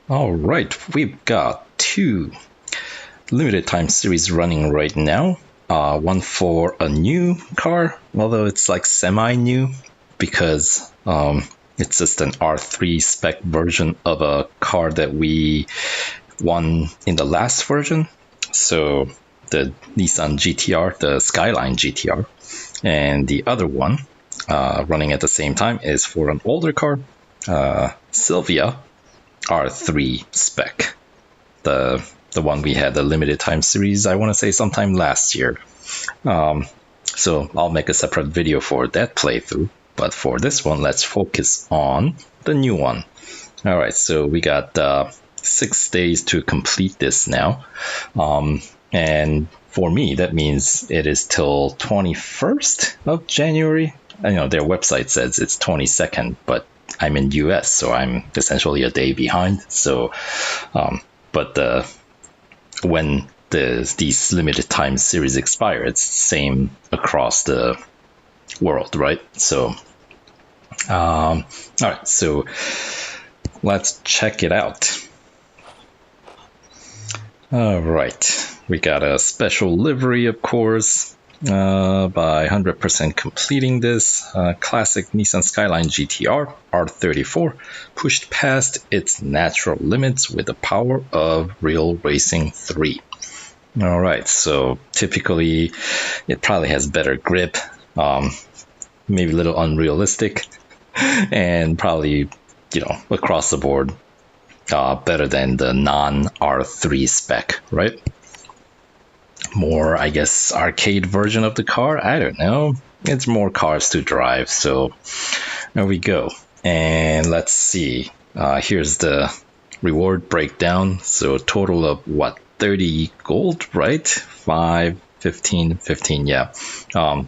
All right, we've got two limited time series running right now. One for a new car, although it's like semi-new because it's just an R3 spec version of a car that we won in the last version. So the Nissan GTR, the Skyline GTR, and the other one running at the same time is for an older car, Sylvia R3 spec, the one we had the limited time series, I want to say sometime last year. So I'll make a separate video for that playthrough, but for this one let's focus on the new one. All right, so we got 6 days to complete this now, and for me that means it is till 21st of January. I know their website says it's 22nd, but I'm in US, so I'm essentially a day behind. So, but when these limited time series expire, it's the same across the world, right? So, all right, so let's check it out. All right, we got a special livery, of course. By 100% completing this, classic Nissan Skyline GTR R34 pushed past its natural limits with the power of Real Racing 3. All right, so typically it probably has better grip, maybe a little unrealistic, and probably, across the board better than the non-R3 spec, right? More, I guess, arcade version of the car. I don't know. It's more cars to drive. So there we go. And let's see. Here's the reward breakdown. So total of what? 30 gold, right? 5, 15, 15. Yeah. All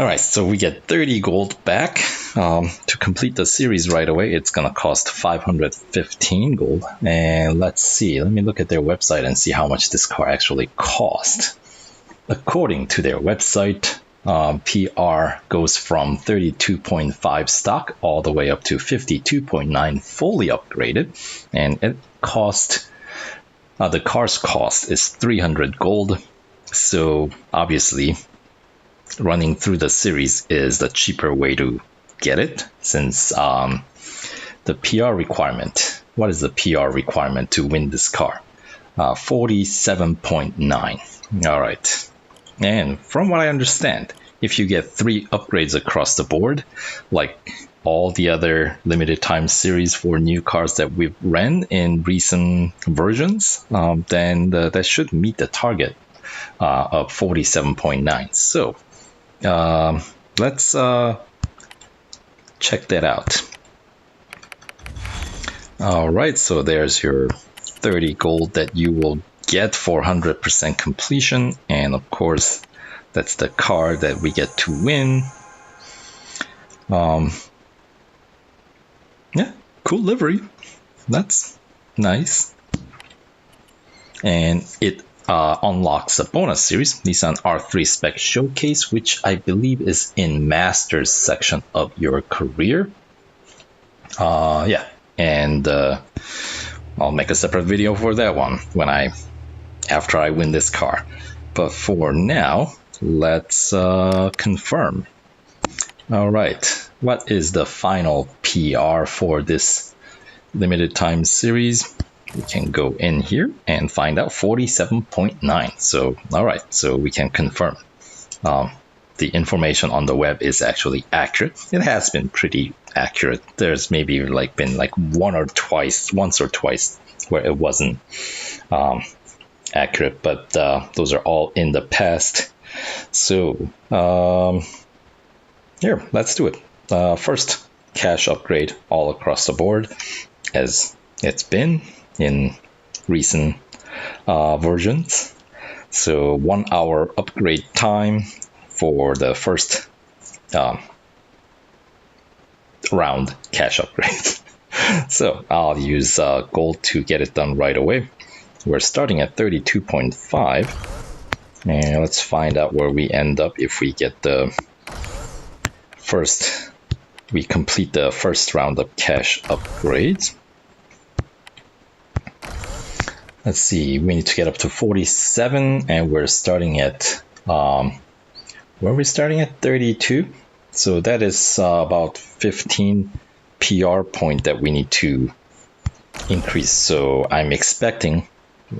right, so we get 30 gold back. To complete the series right away, it's going to cost 515 gold. And let's see, let me look at their website and see how much this car actually cost. According to their website, PR goes from 32.5 stock all the way up to 52.9 fully upgraded. And it cost, the car's cost is 300 gold. So obviously, running through the series is the cheaper way to get it, since the PR requirement, what is the PR requirement to win this car? 47.9. All right, and from what I understand, if you get 3 upgrades across the board, like all the other limited time series for new cars that we've ran in recent versions, then that should meet the target of 47.9. So let's check that out. All right, so there's your 30 gold that you will get for 100% completion, and of course that's the car that we get to win. Yeah, cool livery. That's nice. And it unlocks a bonus series, Nissan R3 Spec Showcase, which I believe is in Master's section of your career. Yeah, and I'll make a separate video for that one after I win this car. But for now, let's confirm. All right, what is the final PR for this limited time series? We can go in here and find out 47.9. So, all right, so we can confirm the information on the web is actually accurate. It has been pretty accurate. There's maybe been once or twice where it wasn't accurate, but those are all in the past. So here, let's do it. First, cash upgrade all across the board, as it's been in recent versions. So 1 hour upgrade time for the first round cash upgrade. So I'll use gold to get it done right away. We're starting at 32.5, and let's find out where we end up if we get we complete the first round of cash upgrades. let's see, we need to get up to 47, and we're starting at, where are we starting at? 32. So that is about 15 PR point that we need to increase. So I'm expecting,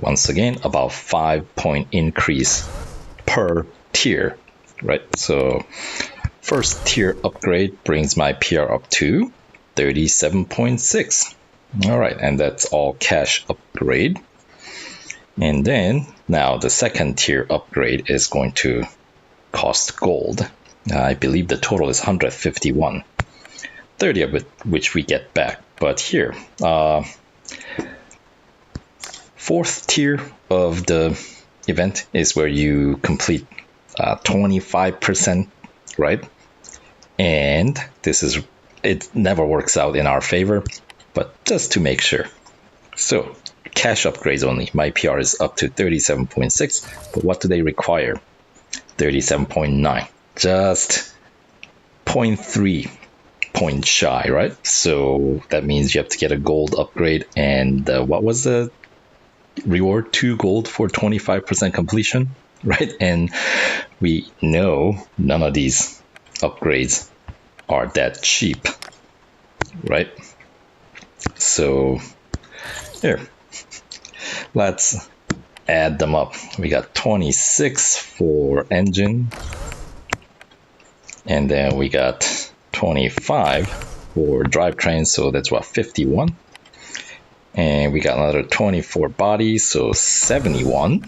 once again, about 5-point increase per tier, right? So first tier upgrade brings my PR up to 37.6. All right, and that's all cash upgrade. And then now the second tier upgrade is going to cost gold. I believe the total is 151, 30 of it which we get back. But here, fourth tier of the event is where you complete 25%, right? And it never works out in our favor, but just to make sure. So cash upgrades only. My PR is up to 37.6, but what do they require? 37.9, just 0.3 points shy, right? So that means you have to get a gold upgrade. And what was the reward? 2 gold for 25% completion, right? And we know none of these upgrades are that cheap, right? So here, let's add them up. We got 26 for engine, and then we got 25 for drivetrain, so that's what, 51. And we got another 24 body, so 71.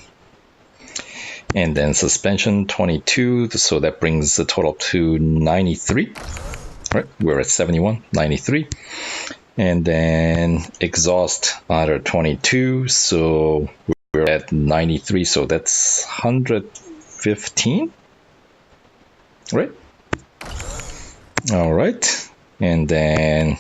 And then suspension 22, so that brings the total to 93. Right, we're at 71, 93. And then exhaust another 22, so we're at 93, so that's 115, right? All right, and then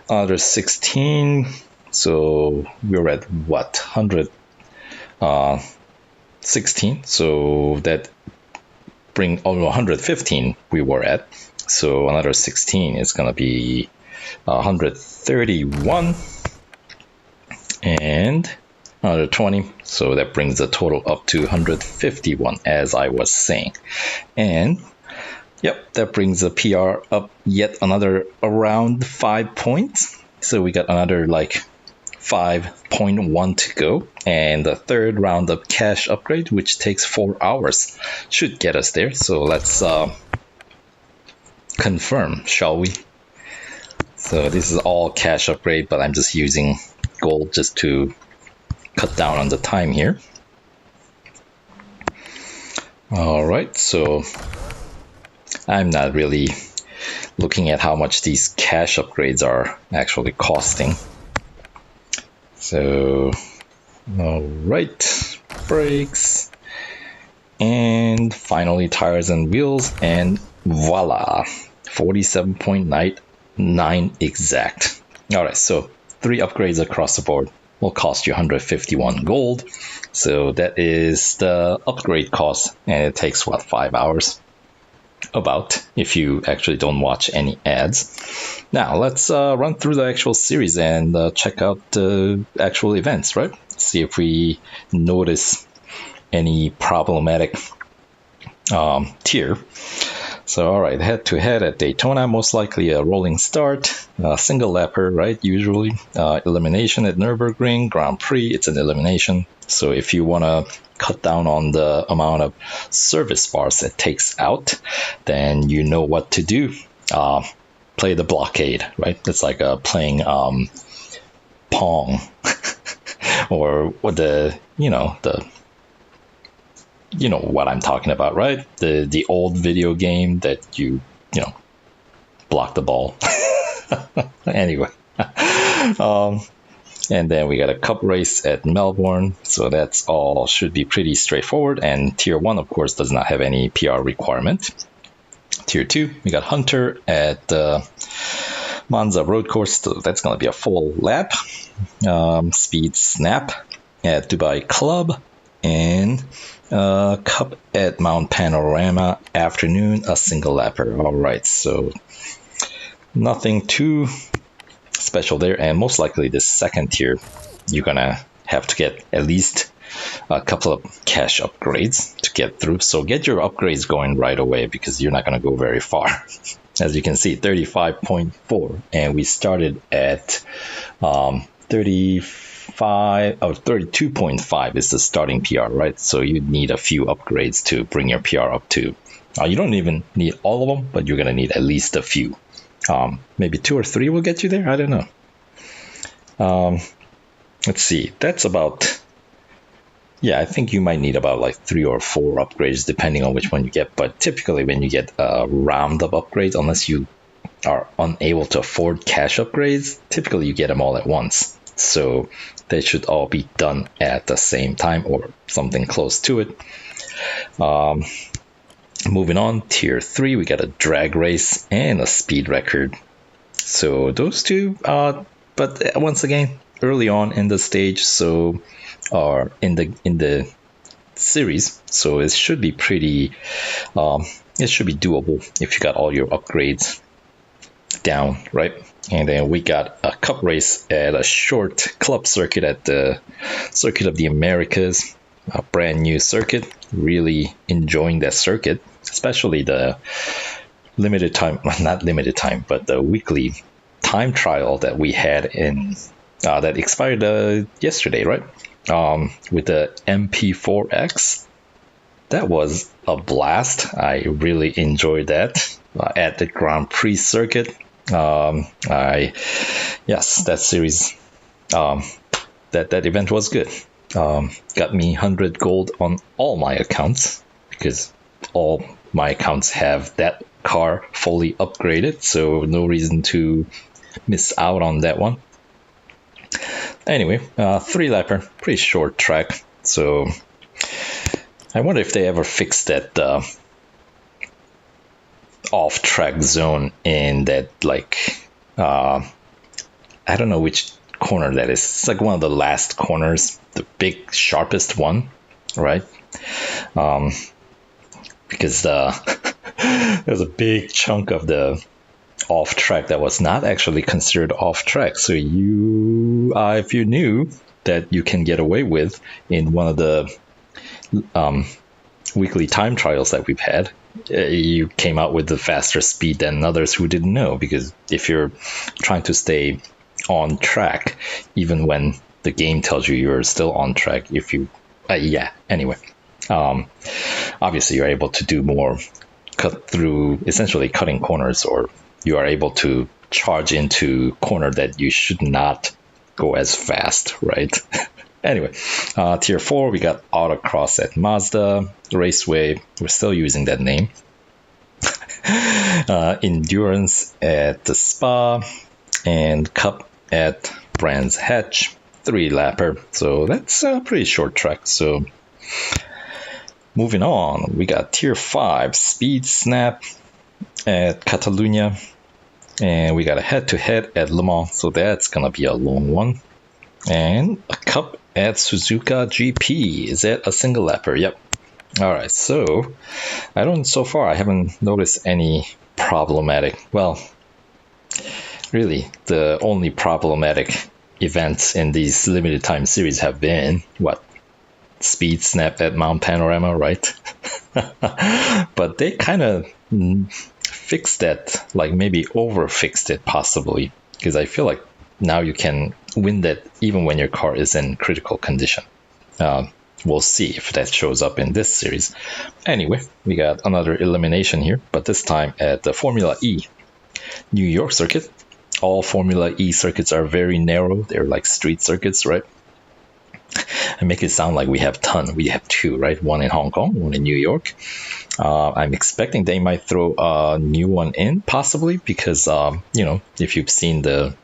another 16, so we're at what, 116, so that bring 115 we were at, so another 16 is going to be 131, and another 20, so that brings the total up to 151, as I was saying. And yep, that brings the PR up yet another around 5 points, so we got another like 5.1 to go, and the third round of cash upgrade, which takes 4 hours, should get us there. So let's confirm, shall we? So this is all cash upgrade, but I'm just using gold just to cut down on the time here. All right, so I'm not really looking at how much these cash upgrades are actually costing. So, all right, brakes, and finally tires and wheels, and voila, 47.9 exact. All right, so 3 upgrades across the board will cost you 151 gold. So that is the upgrade cost, and it takes what, 5 hours? About, if you actually don't watch any ads. Now let's run through the actual series and check out the actual events, right? See if we notice any problematic tier. So, all right, head-to-head at Daytona, most likely a rolling start, single lapper, right? Usually elimination at Nürburgring, Grand Prix, it's an elimination. So if you want to cut down on the amount of service bars it takes out, then you know what to do. Play the blockade, right? It's like playing Pong or the you know what I'm talking about, right? The old video game that you block the ball. Anyway, and then we got a cup race at Melbourne, so that's all should be pretty straightforward. And tier 1, of course, does not have any PR requirement. Tier 2, we got Hunter at Monza Road Course, so that's going to be a full lap. Speed Snap at Dubai Club, and Cup at Mount Panorama Afternoon, a single lapper. All right, so nothing too special there, and most likely this second tier you're gonna have to get at least a couple of cash upgrades to get through. So get your upgrades going right away because you're not going to go very far. As you can see, 35.4, and we started at 32.5 is the starting PR, right? So you need a few upgrades to bring your PR up to. You don't even need all of them, but you're going to need at least a few. Maybe 2 or 3 will get you there. I don't know. Let's see. That's about... Yeah, I think you might need about like 3 or 4 upgrades depending on which one you get. But typically when you get a round of upgrades, unless you are unable to afford cash upgrades, typically you get them all at once. So they should all be done at the same time or something close to it. Moving on, tier 3, we got a drag race and a speed record. So those two, but once again, early on in the stage, so or in the series, so it should be pretty it should be doable if you got all your upgrades down, right? And then we got a cup race at a short club circuit at the Circuit of the Americas, a brand new circuit. Really enjoying that circuit, especially the limited time, not limited time, but the weekly time trial that we had in that expired yesterday, right? With the MP4X. That was a blast. I really enjoyed that at the Grand Prix circuit. Yes, that series, that event was good. Got me 100 gold on all my accounts because all my accounts have that car fully upgraded, so no reason to miss out on that one. Anyway, 3-lapper, pretty short track, so I wonder if they ever fixed that off-track zone in that, like, I don't know which corner that is. It's like one of the last corners, the big, sharpest one, right? Because there's a big chunk of the off track that was not actually considered off track. So you, if you knew that you can get away with in one of the weekly time trials that we've had, you came out with the faster speed than others who didn't know. Because if you're trying to stay on track, even when the game tells you you're still on track, if you, anyway, obviously you're able to do more cut through, essentially cutting corners, or you are able to charge into corner that you should not go as fast, right? Anyway, tier 4, we got autocross at Mazda, Raceway, we're still using that name. Endurance at the Spa, and Cup at Brands Hatch, 3-lapper. So that's a pretty short track. So moving on, we got tier 5, Speed Snap at Catalunya, and we got a head-to-head at Le Mans, so that's gonna be a long one. And a cup at Suzuka GP. Is that a single lapper? Yep. Alright, so so far I haven't noticed any problematic, well, really the only problematic events in these limited time series have been Speed Snap at Mount Panorama, right? But they kind of fixed that, like maybe over fixed it possibly, because I feel like now you can win that even when your car is in critical condition. We'll see if that shows up in this series. Anyway, we got another elimination here, but this time at the Formula E New York circuit. All Formula E circuits are very narrow. They're like street circuits, right? I make it sound like we have 2, right? One in Hong Kong, one in New York. I'm expecting they might throw a new one in, possibly, because if you've seen their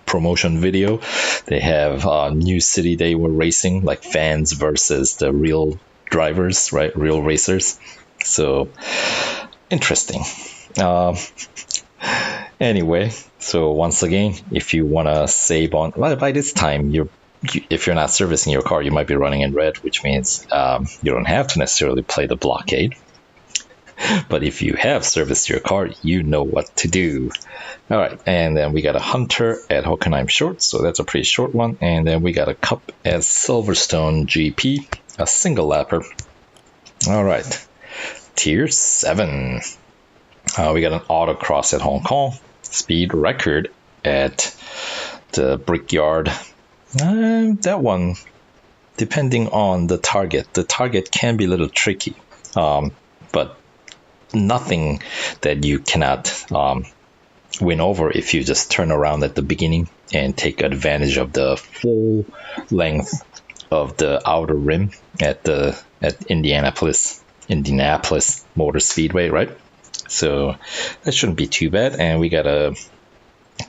promotion video, they have a new city they were racing, like fans versus the real drivers, right? Real racers. So interesting. Anyway, so once again, if you want to save on, by this time if you're not servicing your car, you might be running in red, which means you don't have to necessarily play the blockade. But if you have serviced your car, you know what to do. All right, and then we got a Hunter at Hockenheim Short, so that's a pretty short one. And then we got a Cup at Silverstone GP, a single lapper. All right, Tier 7. We got an Autocross at Hong Kong, speed record at the Brickyard. That one, depending on the target can be a little tricky, but nothing that you cannot win over if you just turn around at the beginning and take advantage of the full length of the outer rim at Indianapolis Motor Speedway, right? So that shouldn't be too bad. And we got a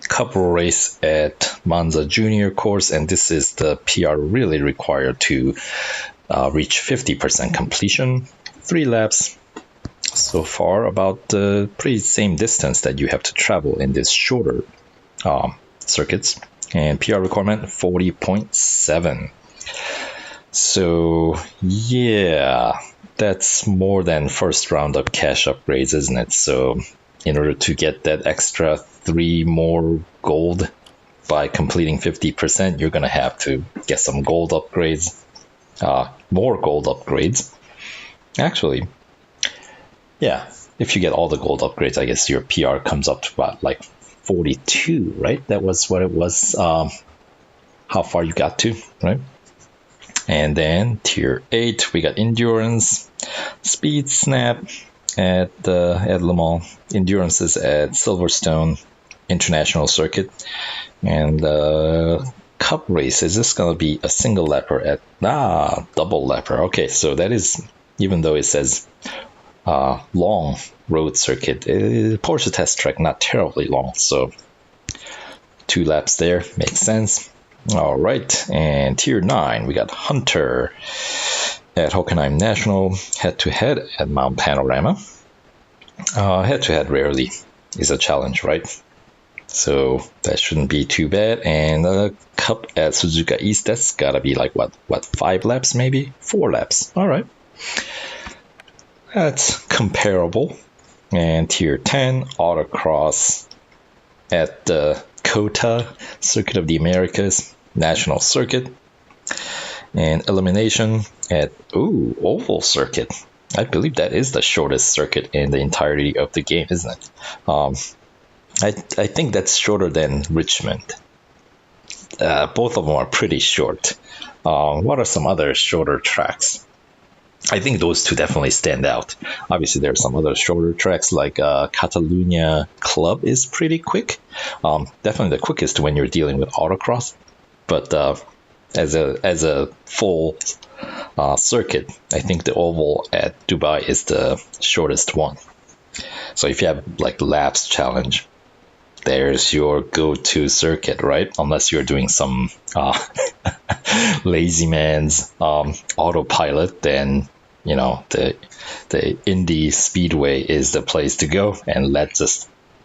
couple race at Monza Junior course, and this is the PR really required to reach 50% completion. 3 laps so far, about the pretty same distance that you have to travel in this shorter circuits. And PR requirement 40.7. So yeah, that's more than first round of cash upgrades, isn't it? So in order to get that extra 3 more gold by completing 50%, you're going to have to get some gold upgrades, more gold upgrades. Actually, yeah, if you get all the gold upgrades, I guess your PR comes up to about like 42, right? That was what it was, how far you got to, right? And then Tier 8, we got Endurance, Speed Snap at Le Mans, Endurances at Silverstone International Circuit, and Cup race. Is this going to be a single lapper at double lapper? Okay, so that is, even though it says long road circuit, Porsche test track not terribly long, so 2 laps there makes sense. All right, and Tier 9, we got Hunter at Hockenheim National, head-to-head at Mount Panorama. Head-to-head rarely is a challenge, right? So that shouldn't be too bad. And Cup at Suzuka East, that's got to be like, what, 5 laps maybe? 4 laps, all right. That's comparable. And Tier 10, Autocross at the COTA, Circuit of the Americas, National Circuit. And Elimination at Oval Circuit. I believe that is the shortest circuit in the entirety of the game, isn't it? I think that's shorter than Richmond. Both of them are pretty short. What are some other shorter tracks? I think those 2 definitely stand out. Obviously, there are some other shorter tracks like Catalunya Club is pretty quick. Definitely the quickest when you're dealing with autocross. But as a full circuit, I think the oval at Dubai is the shortest one. So if you have like laps challenge, there's your go-to circuit, right? Unless you're doing some lazy man's autopilot, then you know the Indy Speedway is the place to go, and let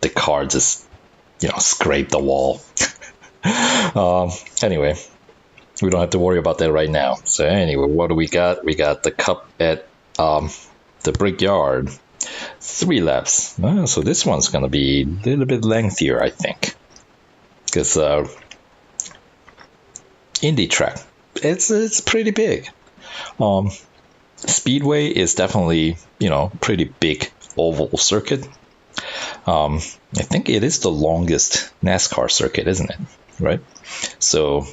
the car just scrape the wall. Anyway, we don't have to worry about that right now. So anyway, what do we got? We got the Cup at the Brickyard. 3 laps. So this one's going to be a little bit lengthier, I think. Because Indy track, it's pretty big. Speedway is definitely, pretty big oval circuit. I think it is the longest NASCAR circuit, isn't it? Right? So,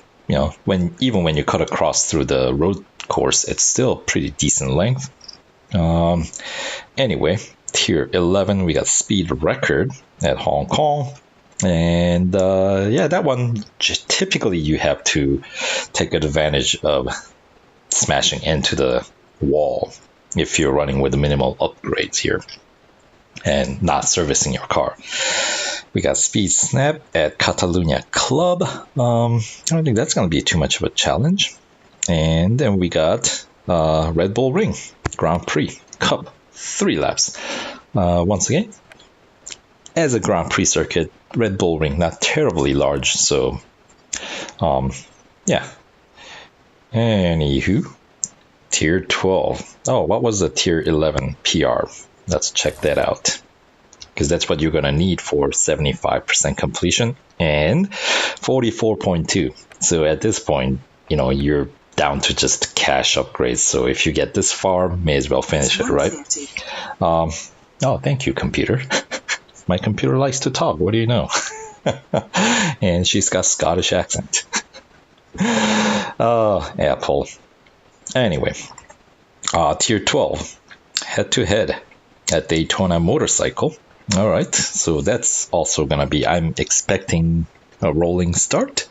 when you cut across through the road course, it's still pretty decent length. Anyway, Tier 11, we got Speed Record at Hong Kong. And that one, typically you have to take advantage of smashing into the wall if you're running with the minimal upgrades here and not servicing your car. We got Speed Snap at Catalunya Club. I don't think that's going to be too much of a challenge. And then we got Red Bull Ring Grand Prix Cup, 3 laps. Once again, as a Grand Prix circuit, Red Bull Ring not terribly large, so yeah. Anywho, Tier 12. Oh, what was the Tier 11 PR? Let's check that out, because that's what you're going to need for 75% completion and 44.2. So at this point, you're down to just cash upgrades. So if you get this far, may as well finish it, right? Oh, thank you, computer. My computer likes to talk. What do you know? And she's got Scottish accent. Apple. Anyway, tier 12, head-to-head at Daytona Motorcycle. All right, so that's also going to be, I'm expecting a rolling start.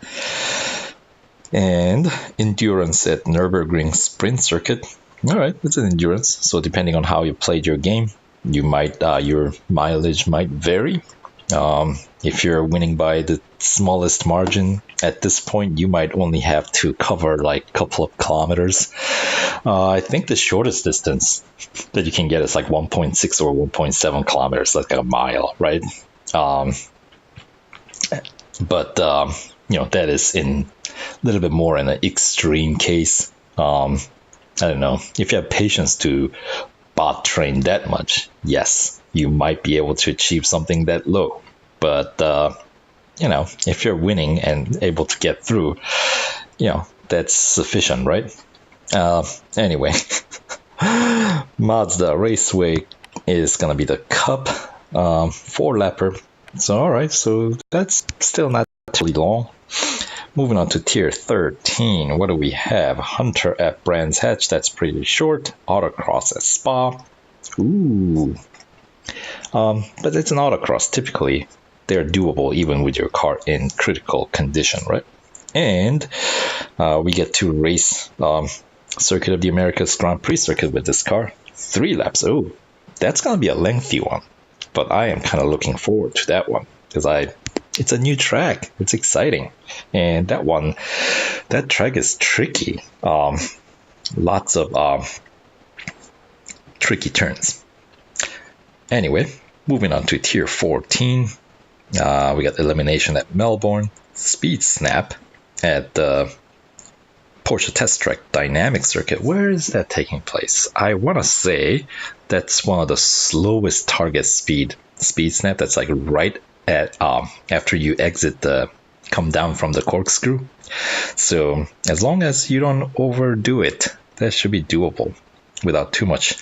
And endurance at Nürburgring Sprint Circuit. All right, it's an endurance. So depending on how you played your game, you might your mileage might vary. If you're winning by the smallest margin at this point, you might only have to cover like a couple of kilometers. I think the shortest distance that you can get is like 1.6 or 1.7 kilometers, like a mile, right? But that is in a little bit more in an extreme case. I don't know. If you have patience to bot train that much, yes, you might be able to achieve something that low. But, if you're winning and able to get through, that's sufficient, right? Anyway, Mazda Raceway is going to be the Cup 4-lapper. So, all right, so that's still not too long. Moving on to tier 13, what do we have? Hunter at Brands Hatch, that's pretty short. Autocross at Spa. Ooh. But it's an autocross. Typically, they're doable even with your car in critical condition, right? And we get to race Circuit of the Americas Grand Prix circuit with this car. 3 laps. Oh, that's going to be a lengthy one. But I am kind of looking forward to that one because it's a new track. It's exciting. And that track is tricky. Lots of tricky turns. Anyway, moving on to tier 14. We got elimination at Melbourne, Speed Snap at the Porsche Test Track Dynamic Circuit. Where is that taking place? I want to say that's one of the slowest target speed snap. That's like right at after you come down from the corkscrew. So as long as you don't overdo it, that should be doable without too much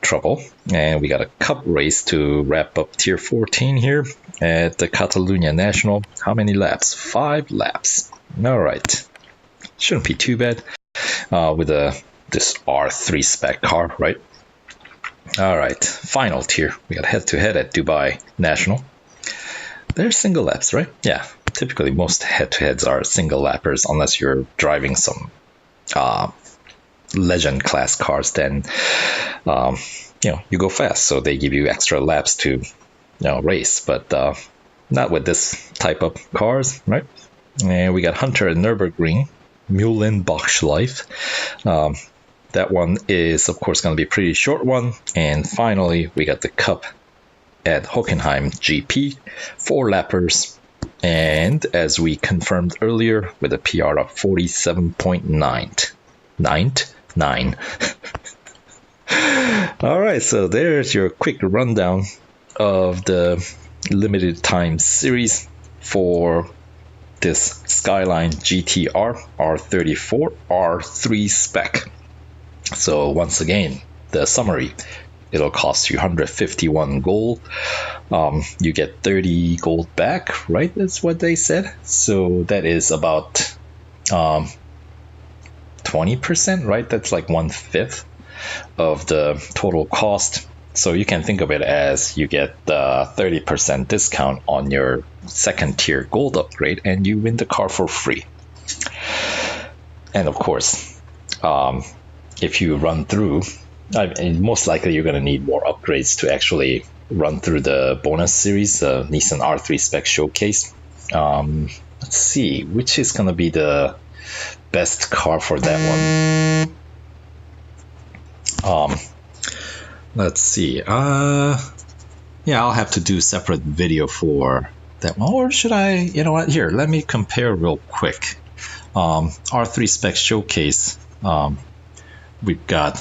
trouble. And we got a cup race to wrap up tier 14 here at the Catalunya National. How many laps? 5 laps. All right. Shouldn't be too bad with this R3 spec car, right? All right. Final tier. We got head-to-head at Dubai National. They're single laps, right? Yeah. Typically, most head-to-heads are single lappers unless you're driving some legend class cars, then you go fast, so they give you extra laps to race, but not with this type of cars, right? And we got Hunter at Nürburgring, Mühlenbach Life. That one is of course going to be a pretty short one. And finally we got the Cup at Hockenheim GP, 4 lappers, and as we confirmed earlier, with a PR of 47.9. All right, so there's your quick rundown of the limited time series for this Skyline GTR R34 R3 spec. So once again, the summary: it'll cost you 151 gold. You get 30 gold back, right? That's what they said. So that is about 20%, right? That's like 1/5 of the total cost. So you can think of it as you get 30% discount on your second tier gold upgrade and you win the car for free. And of course, if you run through, most likely you're going to need more upgrades to actually run through the bonus series, the Nissan R3 Spec Showcase. Let's see, which is going to be the best car for that one. Let's see. Yeah, I'll have to do a separate video for that one. Or should I? You know what? Here, let me compare real quick. R3 Spec Showcase. We've got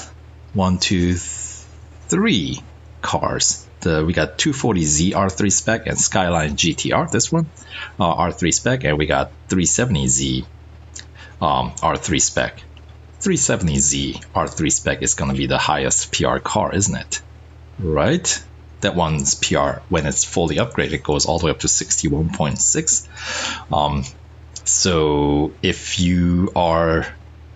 1, 2, 3 cars. We got 240Z R3 spec and Skyline GTR, this one, R3 spec, and we got 370Z R3 spec. 370Z R3 spec is going to be the highest PR car, isn't it? Right? That one's PR, when it's fully upgraded, goes all the way up to 61.6. So if you are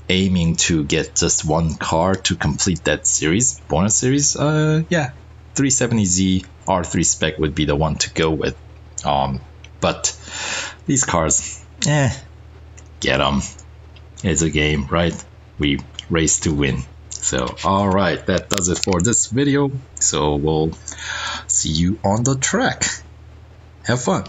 aiming to get just one car to complete that series, bonus series, yeah, 370Z R3 spec would be the one to go with. But these cars, get them. It's a game, right? We race to win. So, alright, that does it for this video. So we'll see you on the track. Have fun.